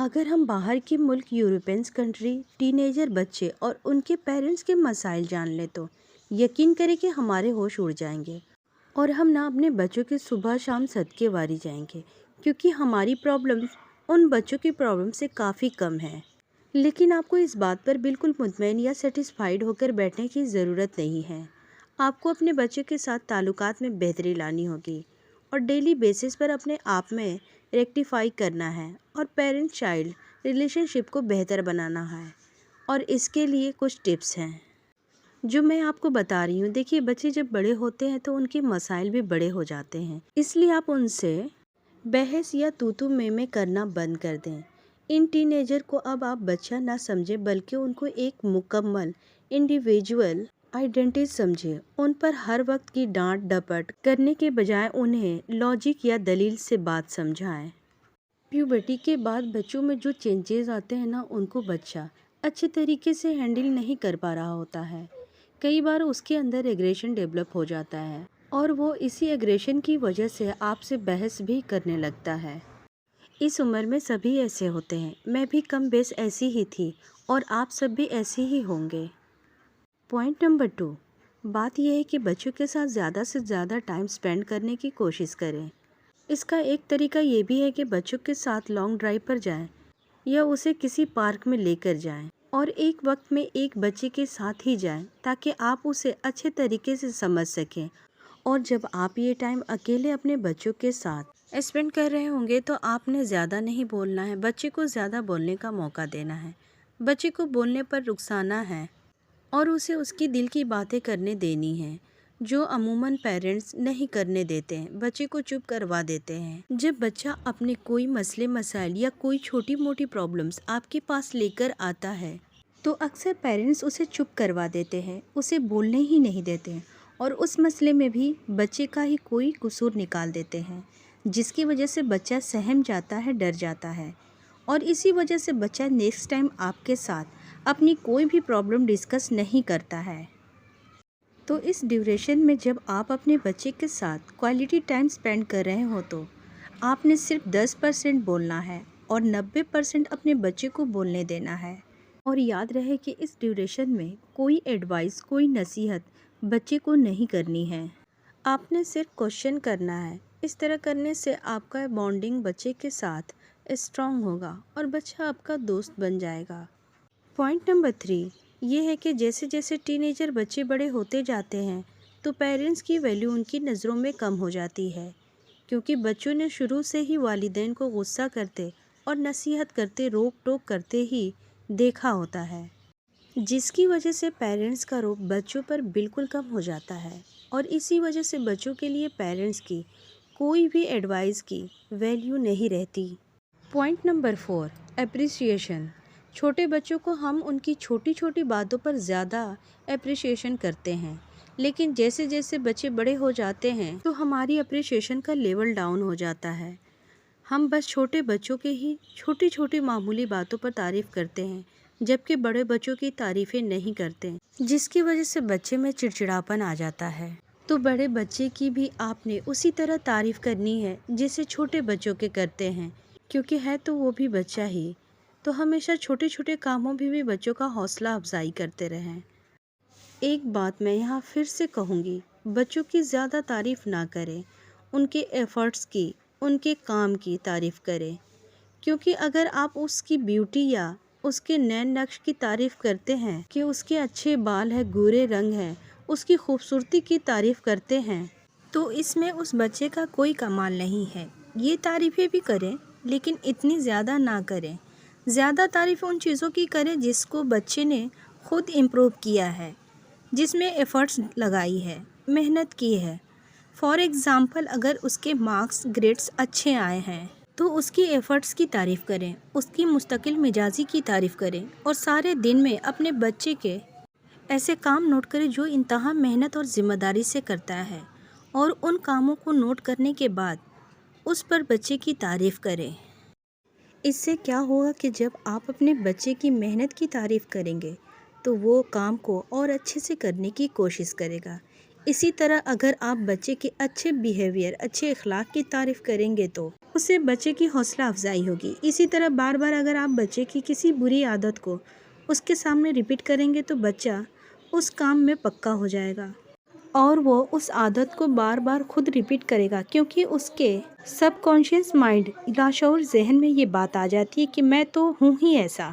اگر ہم باہر کے ملک یورپینس کنٹری ٹین ایجر بچے اور ان کے پیرنٹس کے مسائل جان لیں تو یقین کریں کہ ہمارے ہوش اڑ جائیں گے اور ہم نہ اپنے بچوں کے صبح شام صدقے واری جائیں گے، کیونکہ ہماری پرابلمز ان بچوں کی پرابلم سے کافی کم ہیں۔ لیکن آپ کو اس بات پر بالکل مطمئن یا سیٹسفائیڈ ہو کر بیٹھنے کی ضرورت نہیں ہے۔ آپ کو اپنے بچے کے ساتھ تعلقات میں بہتری لانی ہوگی اور ڈیلی بیسس پر اپنے آپ میں ریکٹیفائی کرنا ہے اور پیرنٹ چائلڈ ریلیشن شپ کو بہتر بنانا ہے۔ اور اس کے لیے کچھ ٹپس ہیں جو میں آپ کو بتا رہی ہوں۔ دیکھیے، بچے جب بڑے ہوتے ہیں تو ان کے مسائل بھی بڑے ہو جاتے ہیں، اس لیے آپ ان سے بحث یا تو میں کرنا بند کر دیں۔ ان ٹین ایجر کو اب آپ بچہ نہ سمجھیں بلکہ ان کو ایک مکمل انڈیویجول آئیڈینٹی سمجھیں۔ ان پر ہر وقت کی ڈانٹ ڈپٹ کرنے کے بجائے انہیں لاجک یا دلیل سے بات سمجھائیں۔ پیوبرٹی کے بعد بچوں میں جو چینجز آتے ہیں نا، ان کو بچہ اچھے طریقے سے ہینڈل نہیں کر پا رہا ہوتا ہے۔ کئی بار اس کے اندر ایگریشن ڈیولپ ہو جاتا ہے اور وہ اسی ایگریشن کی وجہ سے آپ سے بحث بھی کرنے لگتا ہے۔ اس عمر میں سبھی ایسے ہوتے ہیں، میں بھی کم بیش ایسی ہی تھی اور آپ سب بھی ایسے ہی ہوں گے۔ پوائنٹ نمبر 2، بات یہ ہے کہ بچوں کے ساتھ زیادہ سے زیادہ ٹائم سپینڈ کرنے کی کوشش کریں۔ اس کا ایک طریقہ یہ بھی ہے کہ بچوں کے ساتھ لانگ ڈرائیو پر جائیں یا اسے کسی پارک میں لے کر جائیں اور ایک وقت میں ایک بچے کے ساتھ ہی جائیں تاکہ آپ اسے اچھے طریقے سے سمجھ سکیں۔ اور جب آپ یہ ٹائم اکیلے اپنے بچوں کے ساتھ اسپینڈ کر رہے ہوں گے تو آپ نے زیادہ نہیں بولنا ہے، بچے کو زیادہ بولنے کا موقع دینا ہے، بچے کو بولنے پر رکسانا ہے اور اسے اس کی دل کی باتیں کرنے دینی ہیں جو عموماً پیرنٹس نہیں کرنے دیتے ہیں، بچے کو چپ کروا دیتے ہیں۔ جب بچہ اپنے کوئی مسئلے مسائل یا کوئی چھوٹی موٹی پرابلمس آپ کے پاس لے کر آتا ہے تو اکثر پیرنٹس اسے چپ کروا دیتے ہیں، اسے بولنے ہی نہیں دیتے ہیں اور اس مسئلے میں بھی بچے کا ہی کوئی قصور نکال دیتے ہیں، جس کی وجہ سے بچہ سہم جاتا ہے، ڈر جاتا ہے اور اسی وجہ سے بچہ نیکسٹ ٹائم آپ کے ساتھ اپنی کوئی بھی پرابلم ڈسکس نہیں کرتا ہے۔ تو اس ڈیوریشن میں جب آپ اپنے بچے کے ساتھ کوالٹی ٹائم سپینڈ کر رہے ہو تو آپ نے صرف 10% بولنا ہے اور 90% اپنے بچے کو بولنے دینا ہے۔ اور یاد رہے کہ اس ڈیوریشن میں کوئی ایڈوائس، کوئی نصیحت بچے کو نہیں کرنی ہے، آپ نے صرف کوشچن کرنا ہے۔ اس طرح کرنے سے آپ کا بانڈنگ بچے کے ساتھ اسٹرانگ ہوگا اور بچہ آپ کا دوست بن جائے گا۔ پوائنٹ نمبر 3 یہ ہے کہ جیسے جیسے ٹین ایجر بچے بڑے ہوتے جاتے ہیں تو پیرنٹس کی ویلیو ان کی نظروں میں کم ہو جاتی ہے، کیونکہ بچوں نے شروع سے ہی والدین کو غصہ کرتے اور نصیحت کرتے، روک ٹوک کرتے ہی دیکھا ہوتا ہے، جس کی وجہ سے پیرنٹس کا رخ بچوں پر بالکل کم ہو جاتا ہے اور اسی وجہ سے بچوں کے لیے پیرنٹس کی کوئی بھی ایڈوائس کی ویلیو نہیں رہتی۔ Point number 4 appreciation. چھوٹے بچوں کو ہم ان کی چھوٹی چھوٹی باتوں پر زیادہ اپریسیشن کرتے ہیں، لیکن جیسے جیسے بچے بڑے ہو جاتے ہیں تو ہماری اپریسیشن کا لیول ڈاؤن ہو جاتا ہے۔ ہم بس چھوٹے بچوں کے ہی چھوٹی چھوٹی معمولی باتوں پر تعریف کرتے ہیں جبکہ بڑے بچوں کی تعریفیں نہیں کرتے، جس کی وجہ سے بچے میں چڑچڑاپن آ جاتا ہے۔ تو بڑے بچے کی بھی آپ نے اسی طرح تعریف کرنی ہے جیسے چھوٹے بچوں کے کرتے ہیں، کیونکہ ہے تو وہ بھی بچہ ہی۔ تو ہمیشہ چھوٹے چھوٹے کاموں بھی بچوں کا حوصلہ افزائی کرتے رہیں۔ ایک بات میں یہاں پھر سے کہوں گی، بچوں کی زیادہ تعریف نہ کریں، ان کے ایفرٹس کی، ان کے کام کی تعریف کریں، کیونکہ اگر آپ اس کی بیوٹی یا اس کے نئے نقش کی تعریف کرتے ہیں کہ اس کے اچھے بال ہیں، گورے رنگ ہیں، اس کی خوبصورتی کی تعریف کرتے ہیں تو اس میں اس بچے کا کوئی کمال نہیں ہے۔ یہ تعریفیں بھی کریں لیکن اتنی زیادہ نہ کریں۔ زیادہ تعریف ان چیزوں کی کریں جس کو بچے نے خود امپروو کیا ہے، جس میں ایفرٹس لگائی ہے، محنت کی ہے۔ فار ایگزامپل اگر اس کے مارکس، گریڈس اچھے آئے ہیں تو اس کی ایفرٹس کی تعریف کریں، اس کی مستقل مزاجی کی تعریف کریں اور سارے دن میں اپنے بچے کے ایسے کام نوٹ کریں جو انتہا محنت اور ذمہ داری سے کرتا ہے اور ان کاموں کو نوٹ کرنے کے بعد اس پر بچے کی تعریف کریں۔ اس سے کیا ہوگا کہ جب آپ اپنے بچے کی محنت کی تعریف کریں گے تو وہ کام کو اور اچھے سے کرنے کی کوشش کرے گا۔ اسی طرح اگر آپ بچے کے اچھے بیہیویئر، اچھے اخلاق کی تعریف کریں گے تو اس سے بچے کی حوصلہ افزائی ہوگی۔ اسی طرح بار بار اگر آپ بچے کی کسی بری عادت کو اس کے سامنے ریپیٹ کریں گے تو بچہ اس کام میں پکا ہو جائے گا اور وہ اس عادت کو بار بار خود ریپیٹ کرے گا، کیونکہ اس کے سب کانشیس مائنڈ، لاشعور ذہن میں یہ بات آ جاتی ہے کہ میں تو ہوں ہی ایسا۔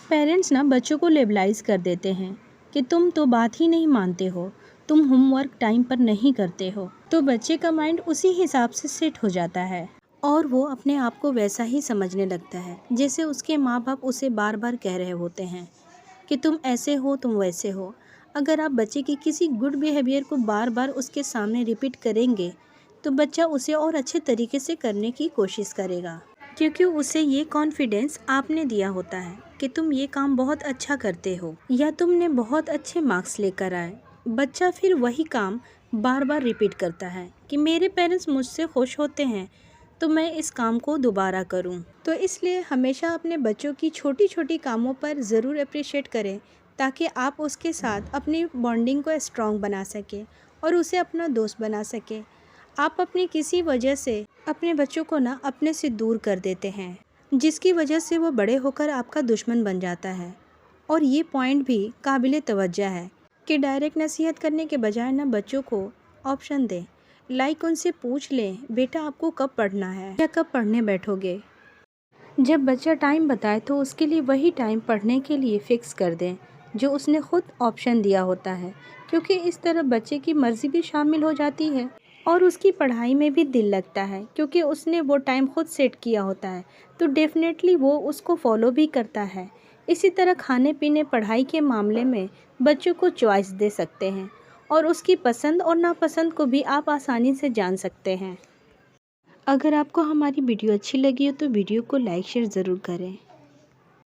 پیرنٹس بچوں کو لیبلائز کر دیتے ہیں کہ تم تو بات ہی نہیں مانتے ہو، تم ہوم ورک ٹائم پر نہیں کرتے ہو، تو بچے کا مائنڈ اسی حساب سے سیٹ ہو جاتا ہے اور وہ اپنے آپ کو ویسا ہی سمجھنے لگتا ہے جیسے اس کے ماں باپ اسے بار بار کہہ رہے ہوتے ہیں کہ تم ایسے ہو، تم ویسے ہو۔ اگر آپ بچے کی کسی گڈ بیہیویئر کو بار بار اس کے سامنے ریپیٹ کریں گے تو بچہ اسے اور اچھے طریقے سے کرنے کی کوشش کرے گا، کیونکہ اسے یہ کانفیڈینس آپ نے دیا ہوتا ہے کہ تم یہ کام بہت اچھا کرتے ہو یا تم نے بہت اچھے مارکس لے کر آئے۔ بچہ پھر وہی کام بار بار ریپیٹ کرتا ہے کہ میرے پیرنٹس مجھ سے خوش ہوتے ہیں تو میں اس کام کو دوبارہ کروں۔ تو اس لیے ہمیشہ اپنے بچوں کی چھوٹی چھوٹی کاموں پر ضرور اپریشیٹ کریں تاکہ آپ اس کے ساتھ اپنی بانڈنگ کو اسٹرانگ بنا سکیں اور اسے اپنا دوست بنا سکیں۔ آپ اپنی کسی وجہ سے اپنے بچوں کو اپنے سے دور کر دیتے ہیں، جس کی وجہ سے وہ بڑے ہو کر آپ کا دشمن بن جاتا ہے۔ اور یہ پوائنٹ بھی قابل توجہ ہے کہ ڈائریکٹ نصیحت کرنے کے بجائے بچوں کو آپشن دیں، لائک ان سے پوچھ لیں بیٹا آپ کو کب پڑھنا ہے یا کب پڑھنے بیٹھو گے۔ جب بچہ ٹائم بتائے تو اس کے لیے وہی ٹائم پڑھنے کے لیے فکس کر دیں جو اس نے خود آپشن دیا ہوتا ہے، کیونکہ اس طرح بچے کی مرضی بھی شامل ہو جاتی ہے اور اس کی پڑھائی میں بھی دل لگتا ہے، کیونکہ اس نے وہ ٹائم خود سیٹ کیا ہوتا ہے تو ڈیفینیٹلی وہ اس کو فالو بھی کرتا ہے۔ اسی طرح کھانے پینے، پڑھائی کے معاملے میں بچوں کو چوائس دے سکتے ہیں اور اس کی پسند اور ناپسند کو بھی آپ آسانی سے جان سکتے ہیں۔ اگر آپ کو ہماری ویڈیو اچھی لگی ہو تو ویڈیو کو لائک شیئر ضرور کریں۔